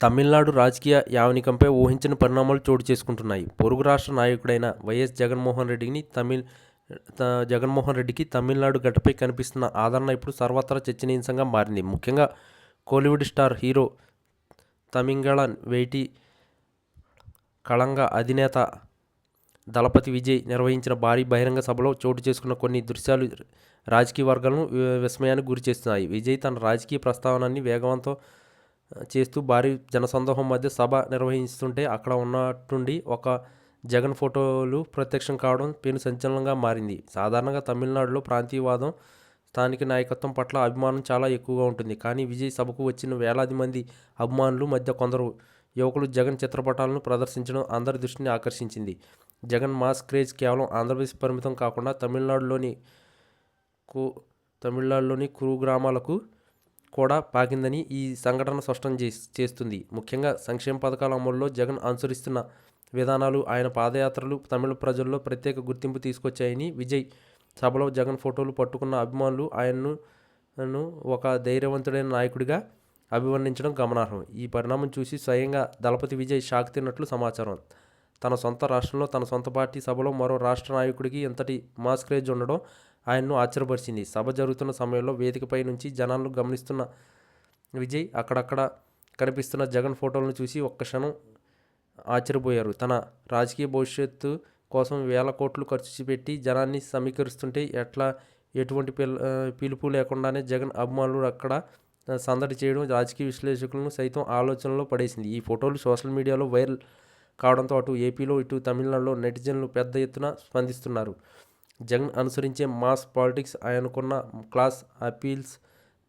తమిళనాడు రాజకీయ యావనికంపై ఊహించని పరిణామాలు చోటు చేసుకుంటున్నాయి. పొరుగు రాష్ట్ర నాయకుడైన వైఎస్ జగన్మోహన్ రెడ్డికి తమిళనాడు గడ్డపై కనిపిస్తున్న ఆదరణ ఇప్పుడు సర్వత్రా చర్చనీయాంశంగా మారింది. ముఖ్యంగా కోలీవుడ్ స్టార్ హీరో తమిళం వేటి కళంగ అధినేత దళపతి విజయ్ నిర్వహించిన భారీ బహిరంగ సభలో చోటు చేసుకున్న కొన్ని దృశ్యాలు రాజకీయ వర్గాలను విస్మయానికి గురి చేస్తున్నాయి. విజయ్ తన రాజకీయ ప్రస్తావనని వేగవంతం చేస్తూ భారీ జనసందోహం మధ్య సభ నిర్వహిస్తుంటే అక్కడ ఉన్నట్టుండి ఒక జగన్ ఫోటోలు ప్రత్యక్షం కావడం పెను సంచలనంగా మారింది. సాధారణంగా తమిళనాడులో ప్రాంతీయవాదం, స్థానిక నాయకత్వం పట్ల అభిమానం చాలా ఎక్కువగా ఉంటుంది. కానీ విజయ్ సభకు వచ్చిన వేలాది మంది అభిమానులు మధ్య కొందరు యువకులు జగన్ చిత్రపటాలను ప్రదర్శించడం అందరి దృష్టిని ఆకర్షించింది. జగన్ మాస్ క్రేజ్ కేవలం ఆంధ్రప్రదేశ్ పరిమితం కాకుండా తమిళనాడులోని కురు గ్రామాలకు కూడా పాకిందని ఈ సంఘటన స్పష్టం చేస్తుంది. ముఖ్యంగా సంక్షేమ పథకాల అమలులో జగన్ అనుసరిస్తున్న విధానాలు, ఆయన పాదయాత్రలు తమిళ ప్రజల్లో ప్రత్యేక గుర్తింపు తీసుకొచ్చాయని విజయ్ సభలో జగన్ ఫోటోలు పట్టుకున్న అభిమానులు ఆయన్ను ఒక ధైర్యవంతుడైన నాయకుడిగా అభివర్ణించడం గమనార్హం. ఈ పరిణామం చూసి స్వయంగా దళపతి విజయ్ షాక్ తిన్నట్లు సమాచారం. తన సొంత రాష్ట్రంలో తన సొంత పార్టీ సభలో మరో రాష్ట్ర నాయకుడికి ఎంతటి మాస్ క్రేజ్ ఉండడం ఆయన్ను ఆశ్చర్యపరిచింది. సభ జరుగుతున్న సమయంలో వేదికపై నుంచి జనాలను గమనిస్తున్న విజయ్ అక్కడక్కడ కనిపిస్తున్న జగన్ ఫోటోలను చూసి ఒక్క క్షణం ఆశ్చర్యపోయారు. తన రాజకీయ భవిష్యత్తు కోసం వేల కోట్లు ఖర్చు పెట్టి జనాన్ని సమీకరిస్తుంటే ఎటువంటి పిలుపు లేకుండానే జగన్ అభిమానులు అక్కడ సందడి చేయడం రాజకీయ విశ్లేషకులను సైతం ఆలోచనలో పడేసింది. ఈ ఫోటోలు సోషల్ మీడియాలో వైరల్ కావడంతో అటు ఏపీలో ఇటు తమిళనాడులో నెటిజన్లు పెద్ద ఎత్తున స్పందిస్తున్నారు. జగన్ అనుసరించే మాస్ పాలిటిక్స్, ఆయనకున్న క్లాస్ అపీల్స్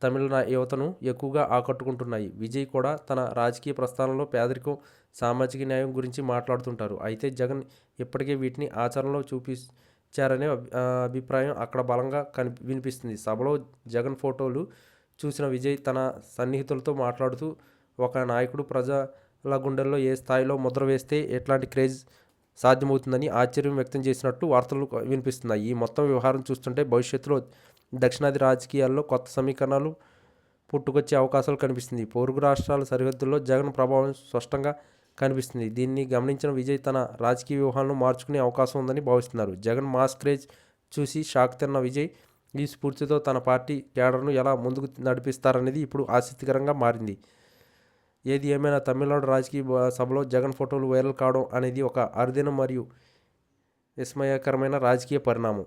తమిళ యువతను ఎక్కువగా ఆకట్టుకుంటున్నాయి. విజయ్ కూడా తన రాజకీయ ప్రస్థానంలో పేదరికం, సామాజిక న్యాయం గురించి మాట్లాడుతుంటారు. అయితే జగన్ ఇప్పటికే వీటిని ఆచరణలో చూపించారనే అభిప్రాయం అక్కడ బలంగా వినిపిస్తుంది. సభలో జగన్ ఫోటోలు చూసిన విజయ్ తన సన్నిహితులతో మాట్లాడుతూ, ఒక నాయకుడు ప్రజల గుండెల్లో ఏ స్థాయిలో ముద్ర వేస్తే ఎట్లాంటి క్రేజ్ సాధ్యమవుతుందని ఆశ్చర్యం వ్యక్తం చేసినట్టు వార్తలు వినిపిస్తున్నాయి. ఈ మొత్తం వ్యవహారం చూస్తుంటే భవిష్యత్తులో దక్షిణాది రాజకీయాల్లో కొత్త సమీకరణాలు పుట్టుకొచ్చే అవకాశాలు కనిపిస్తుంది. పొరుగు రాష్ట్రాల సరిహద్దుల్లో జగన్ ప్రభావం స్పష్టంగా కనిపిస్తుంది. దీన్ని గమనించిన విజయ్ తన రాజకీయ వ్యూహాలను మార్చుకునే అవకాశం ఉందని భావిస్తున్నారు. జగన్ మాస్ క్రేజ్ చూసి షాక్ తిన్న విజయ్ ఈ స్ఫూర్తితో తన పార్టీ క్యాడర్ను ఎలా ముందుకు నడిపిస్తారనేది ఇప్పుడు ఆసక్తికరంగా మారింది. ఏది ఏమైనా తమిళనాడు రాజకీయ సభలో జగన్ ఫోటోలు వైరల్ కావడం అనేది ఒక అరుదైన మరియు విస్మయకరమైన రాజకీయ పరిణామం.